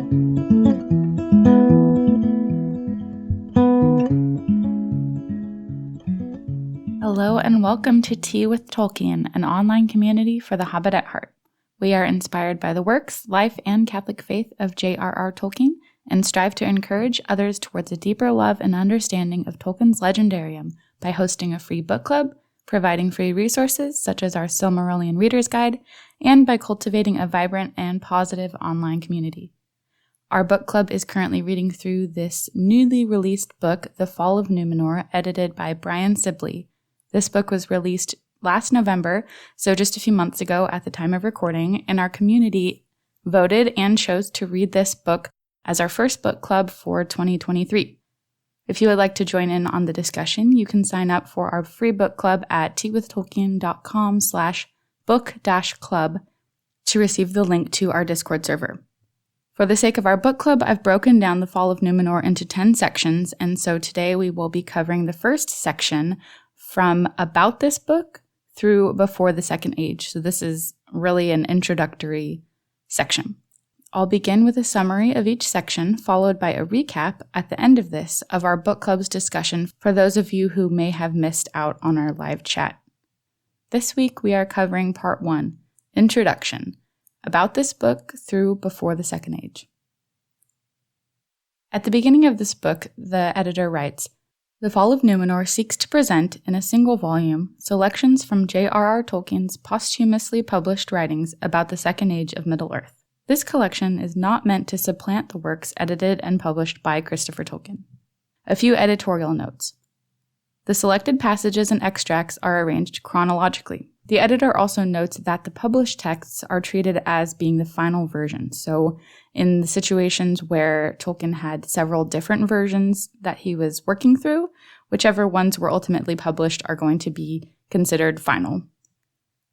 Hello and welcome to Tea with Tolkien, an online community for the Hobbit at heart. We are inspired by the works, life, and Catholic faith of JRR Tolkien and strive to encourage others towards a deeper love and understanding of Tolkien's Legendarium by hosting a free book club, providing free resources such as our Silmarillion Reader's Guide, and by cultivating a vibrant and positive online community. Our book club is currently reading through this newly released book, The Fall of Numenor, edited by Brian Sibley. This book was released last November, so just a few months ago at the time of recording, and our community voted and chose to read this book as our first book club for 2023. If you would like to join in on the discussion, you can sign up for our free book club at teawithtolkien.com/book-club to receive the link to our Discord server. For the sake of our book club, I've broken down The Fall of Numenor into 10 sections, and so today we will be covering the first section from about this book through before the Second Age. So this is really an introductory section. I'll begin with a summary of each section, followed by a recap at the end of this of our book club's discussion for those of you who may have missed out on our live chat. This week we are covering Part 1, Introduction, about this book through before the Second Age. At the beginning of this book, the editor writes, The Fall of Numenor seeks to present, in a single volume, selections from JRR Tolkien's posthumously published writings about the Second Age of Middle-earth. This collection is not meant to supplant the works edited and published by Christopher Tolkien. A few editorial notes. The selected passages and extracts are arranged chronologically. The editor also notes that the published texts are treated as being the final version. So in the situations where Tolkien had several different versions that he was working through, whichever ones were ultimately published are going to be considered final.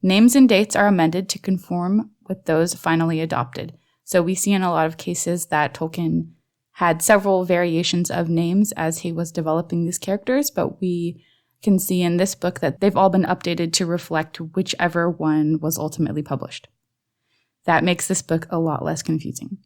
Names and dates are amended to conform with those finally adopted. So we see in a lot of cases that Tolkien had several variations of names as he was developing these characters, but we can see in this book that they've all been updated to reflect whichever one was ultimately published. That makes this book a lot less confusing.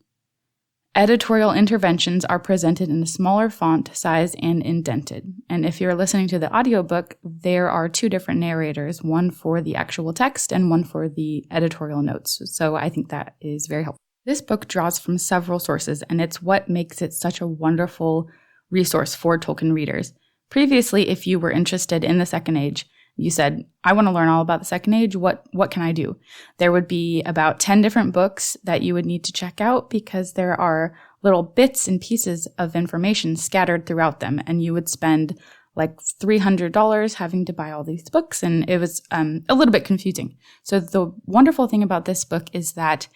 Editorial interventions are presented in a smaller font size and indented. And if you're listening to the audiobook, there are two different narrators, one for the actual text and one for the editorial notes. So I think that is very helpful. This book draws from several sources, and it's what makes it such a wonderful resource for Tolkien readers. Previously, if you were interested in the Second Age, you said, I want to learn all about the Second Age, what can I do? There would be about 10 different books that you would need to check out because there are little bits and pieces of information scattered throughout them, and you would spend like $300 having to buy all these books, and it was a little bit confusing. So the wonderful thing about this book is that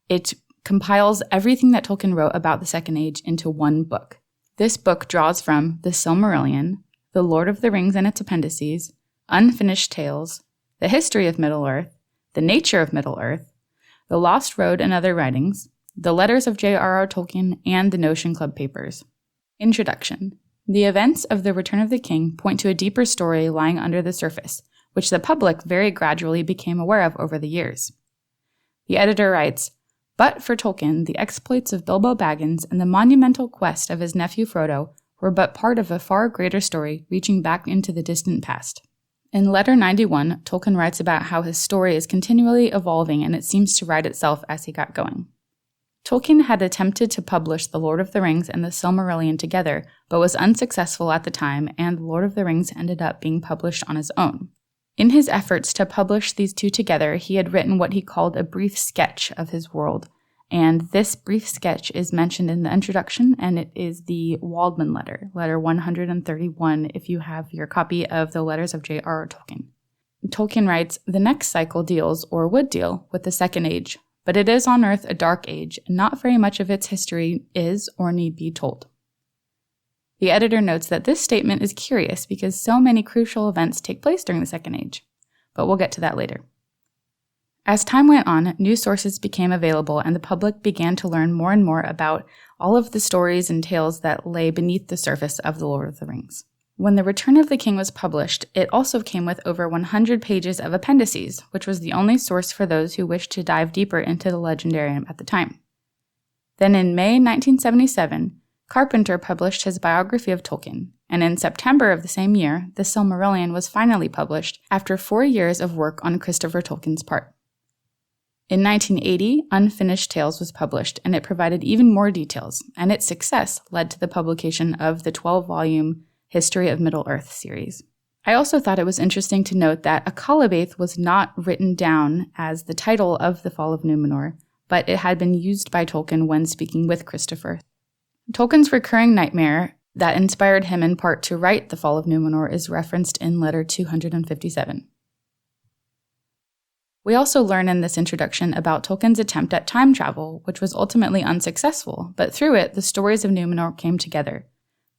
it compiles everything that Tolkien wrote about the Second Age into one book. This book draws from the Silmarillion, The Lord of the Rings and its appendices, Unfinished Tales, The History of Middle-earth, The Nature of Middle-earth, The Lost Road and Other Writings, The Letters of JRR Tolkien, and the Notion Club Papers. Introduction. The events of The Return of the King point to a deeper story lying under the surface, which the public very gradually became aware of over the years. The editor writes, But for Tolkien, the exploits of Bilbo Baggins and the monumental quest of his nephew Frodo were but part of a far greater story reaching back into the distant past. In Letter 91, Tolkien writes about how his story is continually evolving and it seems to write itself as he got going. Tolkien had attempted to publish The Lord of the Rings and the Silmarillion together, but was unsuccessful at the time, and The Lord of the Rings ended up being published on his own. In his efforts to publish these two together, he had written what he called a brief sketch of his world, and this brief sketch is mentioned in the introduction, and it is the Waldman letter, letter 131, if you have your copy of the Letters of J.R.R. Tolkien. Tolkien writes, The next cycle deals, or would deal, with the Second Age, but it is on Earth a dark age, and not very much of its history is or need be told. The editor notes that this statement is curious because so many crucial events take place during the Second Age, but we'll get to that later. As time went on, new sources became available and the public began to learn more and more about all of the stories and tales that lay beneath the surface of The Lord of the Rings. When The Return of the King was published, it also came with over 100 pages of appendices, which was the only source for those who wished to dive deeper into the Legendarium at the time. Then in May 1977, Carpenter published his biography of Tolkien, and in September of the same year, the Silmarillion was finally published after 4 years of work on Christopher Tolkien's part. In 1980, Unfinished Tales was published, and it provided even more details, and its success led to the publication of the 12-volume History of Middle-earth series. I also thought it was interesting to note that Akalabaith was not written down as the title of the Fall of Numenor, but it had been used by Tolkien when speaking with Christopher. Tolkien's recurring nightmare that inspired him in part to write the Fall of Numenor is referenced in letter 257. We also learn in this introduction about Tolkien's attempt at time travel, which was ultimately unsuccessful, but through it, the stories of Númenor came together.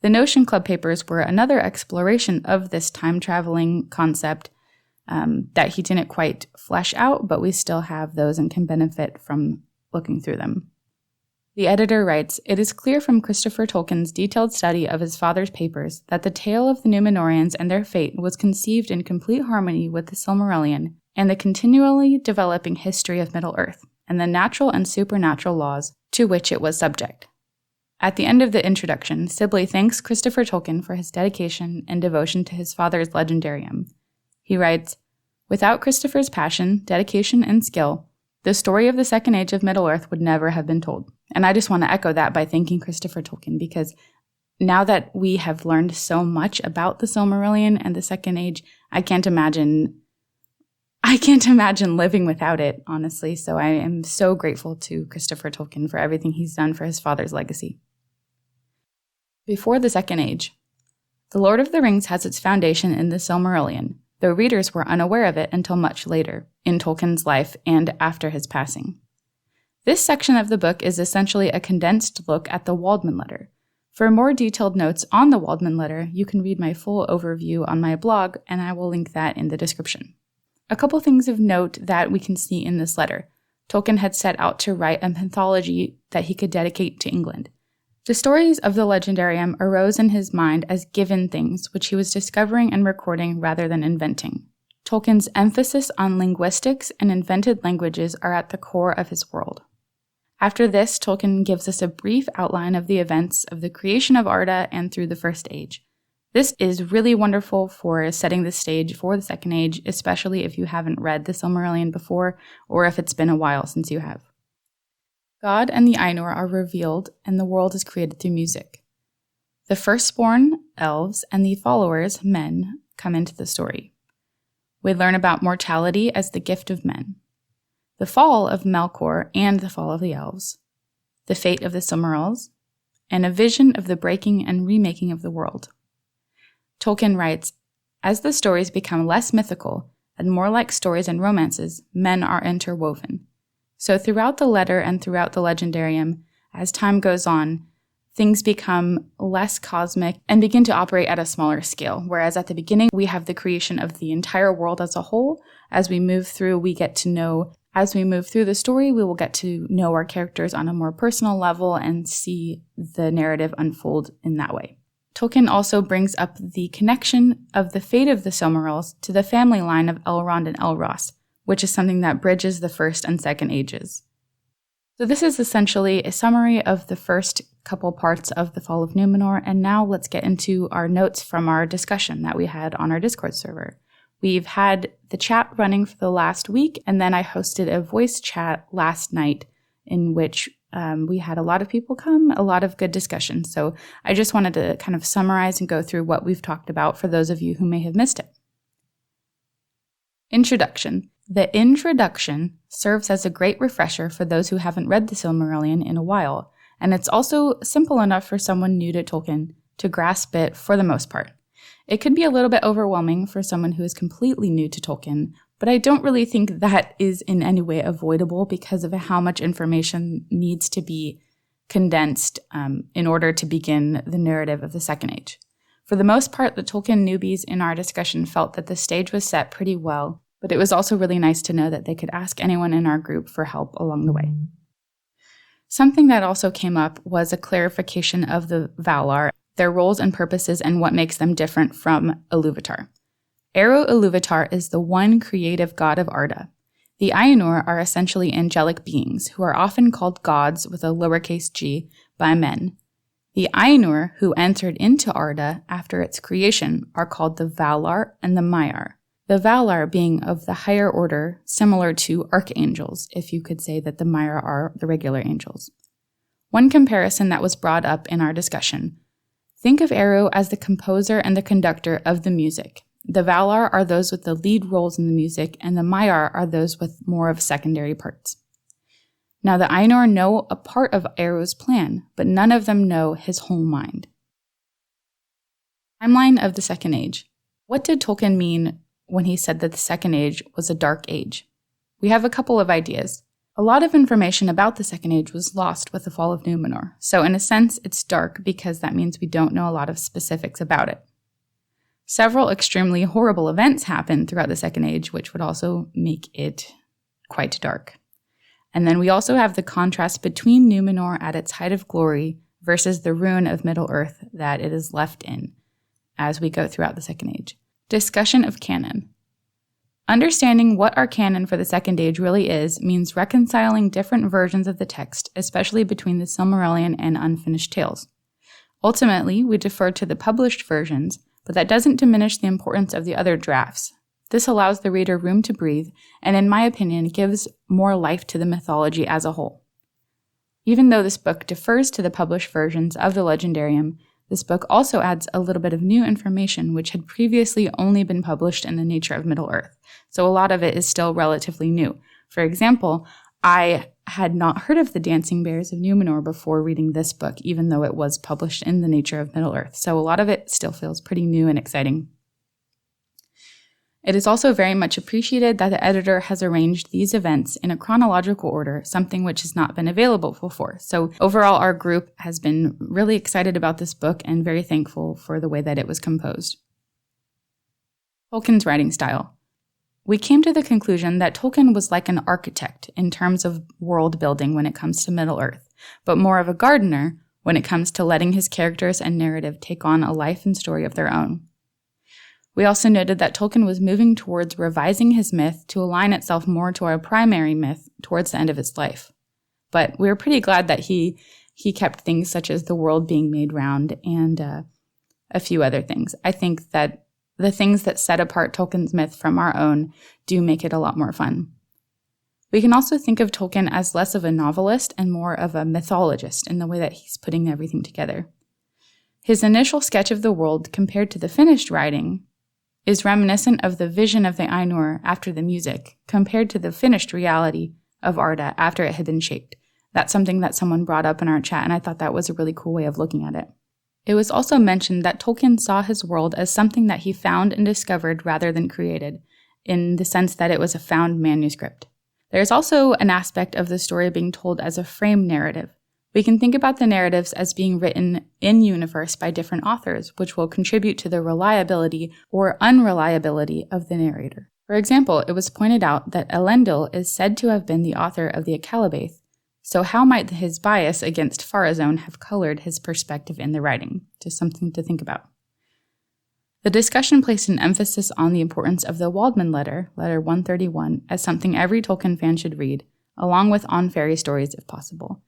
The Notion Club papers were another exploration of this time-traveling concept that he didn't quite flesh out, but we still have those and can benefit from looking through them. The editor writes, "It is clear from Christopher Tolkien's detailed study of his father's papers that the tale of the Númenóreans and their fate was conceived in complete harmony with the Silmarillion and the continually developing history of Middle-earth, and the natural and supernatural laws to which it was subject." At the end of the introduction, Sibley thanks Christopher Tolkien for his dedication and devotion to his father's Legendarium. He writes, "Without Christopher's passion, dedication, and skill, the story of the Second Age of Middle-earth would never have been told." And I just want to echo that by thanking Christopher Tolkien, because now that we have learned so much about the Silmarillion and the Second Age, I can't imagine living without it, honestly. So I am so grateful to Christopher Tolkien for everything he's done for his father's legacy. Before the Second Age, The Lord of the Rings has its foundation in the Silmarillion, though readers were unaware of it until much later, in Tolkien's life and after his passing. This section of the book is essentially a condensed look at the Waldman letter. For more detailed notes on the Waldman letter, you can read my full overview on my blog, and I will link that in the description. A couple things of note that we can see in this letter. Tolkien had set out to write a mythology that he could dedicate to England. The stories of the Legendarium arose in his mind as given things, which he was discovering and recording rather than inventing. Tolkien's emphasis on linguistics and invented languages are at the core of his world. After this, Tolkien gives us a brief outline of the events of the creation of Arda and through the First Age. This is really wonderful for setting the stage for the Second Age, especially if you haven't read the Silmarillion before, or if it's been a while since you have. God and the Ainur are revealed, and the world is created through music. The firstborn, elves, and the followers, men, come into the story. We learn about mortality as the gift of men, the fall of Melkor and the fall of the elves, the fate of the Silmarils, and a vision of the breaking and remaking of the world. Tolkien writes, "As the stories become less mythical and more like stories and romances, men are interwoven. So throughout the letter and throughout the Legendarium, as time goes on, things become less cosmic and begin to operate at a smaller scale. Whereas at the beginning, we have the creation of the entire world as a whole. As we move through the story, we will get to know our characters on a more personal level and see the narrative unfold in that way." Tolkien also brings up the connection of the fate of the Silmarils to the family line of Elrond and Elros, which is something that bridges the First and Second Ages. So this is essentially a summary of the first couple parts of the Fall of Numenor, and now let's get into our notes from our discussion that we had on our Discord server. We've had the chat running for the last week, and then I hosted a voice chat last night in which we had a lot of people come, a lot of good discussion. So I just wanted to kind of summarize and go through what we've talked about for those of you who may have missed it. Introduction. The introduction serves as a great refresher for those who haven't read the Silmarillion in a while, and it's also simple enough for someone new to Tolkien to grasp it for the most part. It could be a little bit overwhelming for someone who is completely new to Tolkien, but I don't really think that is in any way avoidable because of how much information needs to be condensed in order to begin the narrative of the Second Age. For the most part, the Tolkien newbies in our discussion felt that the stage was set pretty well, but it was also really nice to know that they could ask anyone in our group for help along the way. Something that also came up was a clarification of the Valar, their roles and purposes, and what makes them different from Iluvatar. Eru Iluvatar is the one creative god of Arda. The Ainur are essentially angelic beings who are often called gods with a lowercase g by men. The Ainur who entered into Arda after its creation are called the Valar and the Maiar. The Valar being of the higher order, similar to archangels, if you could say that the Maiar are the regular angels. One comparison that was brought up in our discussion: think of Eru as the composer and the conductor of the music. The Valar are those with the lead roles in the music, and the Maiar are those with more of secondary parts. Now the Ainur know a part of Eru's plan, but none of them know his whole mind. Timeline of the Second Age. What did Tolkien mean when he said that the Second Age was a dark age? We have a couple of ideas. A lot of information about the Second Age was lost with the Fall of Numenor, so in a sense it's dark because that means we don't know a lot of specifics about it. Several extremely horrible events happened throughout the Second Age, which would also make it quite dark. And then we also have the contrast between Númenor at its height of glory versus the ruin of Middle-earth that it is left in as we go throughout the Second Age. Discussion of canon. Understanding what our canon for the Second Age really is means reconciling different versions of the text, especially between the Silmarillion and unfinished tales. Ultimately, we defer to the published versions, but that doesn't diminish the importance of the other drafts. This allows the reader room to breathe, and in my opinion, gives more life to the mythology as a whole. Even though this book defers to the published versions of the Legendarium, this book also adds a little bit of new information which had previously only been published in the Nature of Middle-earth, so a lot of it is still relatively new. For example, I had not heard of the Dancing Bears of Númenor before reading this book, even though it was published in the Nature of Middle-earth, so a lot of it still feels pretty new and exciting. It is also very much appreciated that the editor has arranged these events in a chronological order, something which has not been available before. So overall, our group has been really excited about this book and very thankful for the way that it was composed. Tolkien's writing style. We came to the conclusion that Tolkien was like an architect in terms of world building when it comes to Middle-earth, but more of a gardener when it comes to letting his characters and narrative take on a life and story of their own. We also noted that Tolkien was moving towards revising his myth to align itself more to our primary myth towards the end of his life. But we were pretty glad that he kept things such as the world being made round and a few other things. I think that the things that set apart Tolkien's myth from our own do make it a lot more fun. We can also think of Tolkien as less of a novelist and more of a mythologist in the way that he's putting everything together. His initial sketch of the world compared to the finished writing is reminiscent of the vision of the Ainur after the music, compared to the finished reality of Arda after it had been shaped. That's something that someone brought up in our chat, and I thought that was a really cool way of looking at it. It was also mentioned that Tolkien saw his world as something that he found and discovered rather than created, in the sense that it was a found manuscript. There's also an aspect of the story being told as a frame narrative. We can think about the narratives as being written in-universe by different authors, which will contribute to the reliability or unreliability of the narrator. For example, it was pointed out that Elendil is said to have been the author of the Akalabaith, so how might his bias against Pharazôn have colored his perspective in the writing? Just something to think about. The discussion placed an emphasis on the importance of the Waldman letter, letter 131, as something every Tolkien fan should read, along with On Fairy Stories if possible.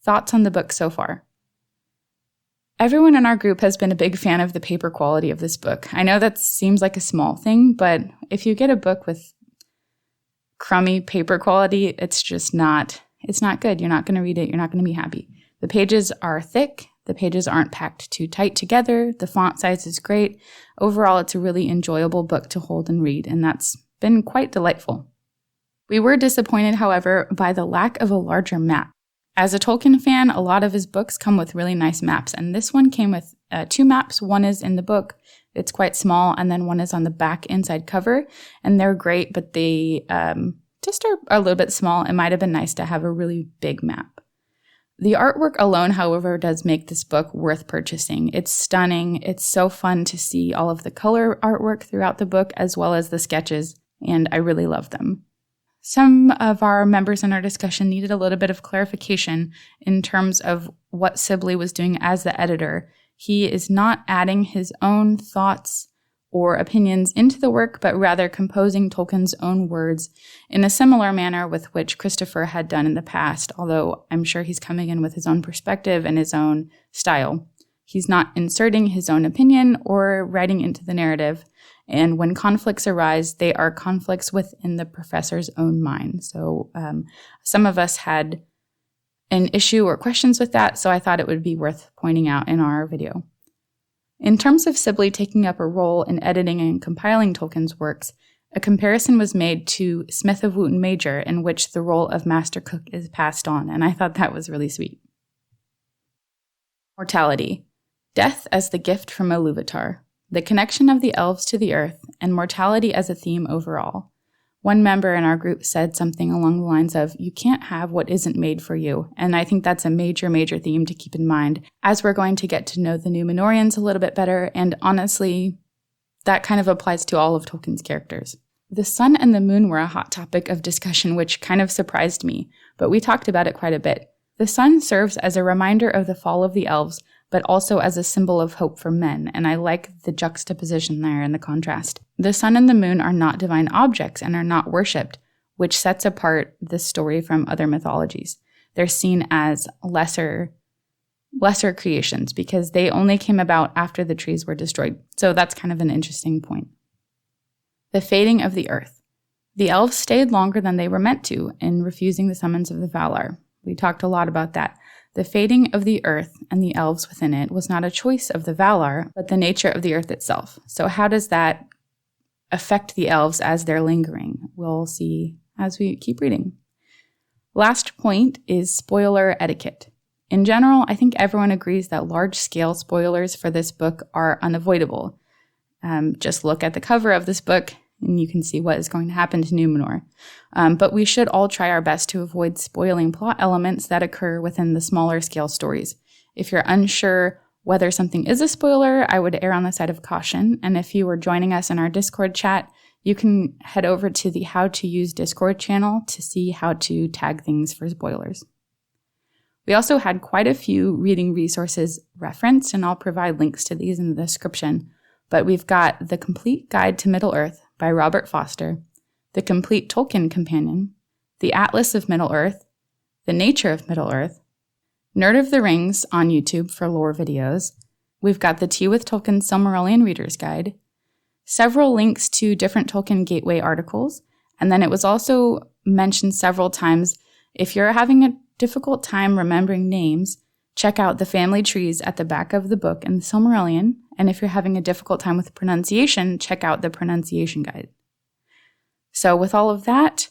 Thoughts on the book so far? Everyone in our group has been a big fan of the paper quality of this book. I know that seems like a small thing, but if you get a book with crummy paper quality, it's not good. You're not going to read it. You're not going to be happy. The pages are thick. The pages aren't packed too tight together. The font size is great. Overall, it's a really enjoyable book to hold and read, and that's been quite delightful. We were disappointed, however, by the lack of a larger map. As a Tolkien fan, a lot of his books come with really nice maps, and this one came with 2 maps. One is in the book. It's quite small, and then one is on the back inside cover, and they're great, but they just are a little bit small. It might have been nice to have a really big map. The artwork alone, however, does make this book worth purchasing. It's stunning. It's so fun to see all of the color artwork throughout the book, as well as the sketches, and I really love them. Some of our members in our discussion needed a little bit of clarification in terms of what Sibley was doing as the editor. He is not adding his own thoughts or opinions into the work, but rather composing Tolkien's own words in a similar manner with which Christopher had done in the past, although I'm sure he's coming in with his own perspective and his own style. He's not inserting his own opinion or writing into the narrative, and when conflicts arise, they are conflicts within the professor's own mind. So some of us had an issue or questions with that, so I thought it would be worth pointing out in our video. In terms of Sibley taking up a role in editing and compiling Tolkien's works, a comparison was made to Smith of Wootton Major, in which the role of Master Cook is passed on, and I thought that was really sweet. Mortality. Death as the gift from Iluvatar. The connection of the elves to the earth, and mortality as a theme overall. One member in our group said something along the lines of, "You can't have what isn't made for you," and I think that's a major theme to keep in mind as we're going to get to know the Númenóreans a little bit better, and honestly, that kind of applies to all of Tolkien's characters. The sun and the moon were a hot topic of discussion, which kind of surprised me, but we talked about it quite a bit. The sun serves as a reminder of the fall of the elves, but also as a symbol of hope for men, and I like the juxtaposition there and the contrast. The sun and the moon are not divine objects and are not worshipped, which sets apart this story from other mythologies. They're seen as lesser creations because they only came about after the trees were destroyed. So that's kind of an interesting point. The fading of the earth. The elves stayed longer than they were meant to in refusing the summons of the Valar. We talked a lot about that. The fading of the earth and the elves within it was not a choice of the Valar, but the nature of the earth itself. So how does that affect the elves as they're lingering? We'll see as we keep reading. Last point is spoiler etiquette. In general, I think everyone agrees that large-scale spoilers for this book are unavoidable. Just look at the cover of this book and you can see what is going to happen to Númenor. But we should all try our best to avoid spoiling plot elements that occur within the smaller scale stories. If you're unsure whether something is a spoiler, I would err on the side of caution. And if you were joining us in our Discord chat, you can head over to the How to Use Discord channel to see how to tag things for spoilers. We also had quite a few reading resources referenced, and I'll provide links to these in the description. But we've got The Complete Guide to Middle-earth by Robert Foster, The Complete Tolkien Companion, The Atlas of Middle-earth, The Nature of Middle-earth, Nerd of the Rings on YouTube for lore videos. We've got the Tea with Tolkien Silmarillion Reader's Guide, several links to different Tolkien Gateway articles, and then it was also mentioned several times, if you're having a difficult time remembering names, check out the family trees at the back of the book in the Silmarillion, and if you're having a difficult time with pronunciation, check out the pronunciation guide. So with all of that,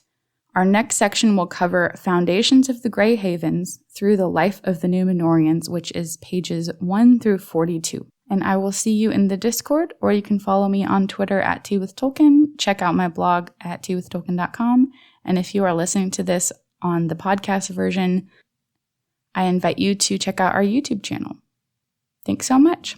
our next section will cover Foundations of the Grey Havens through the life of the Númenóreans, which is pages 1 through 42. And I will see you in the Discord, or you can follow me on Twitter at Tea with Tolkien, check out my blog at teawithtolkien.com, and if you are listening to this on the podcast version, I invite you to check out our YouTube channel. Thanks so much.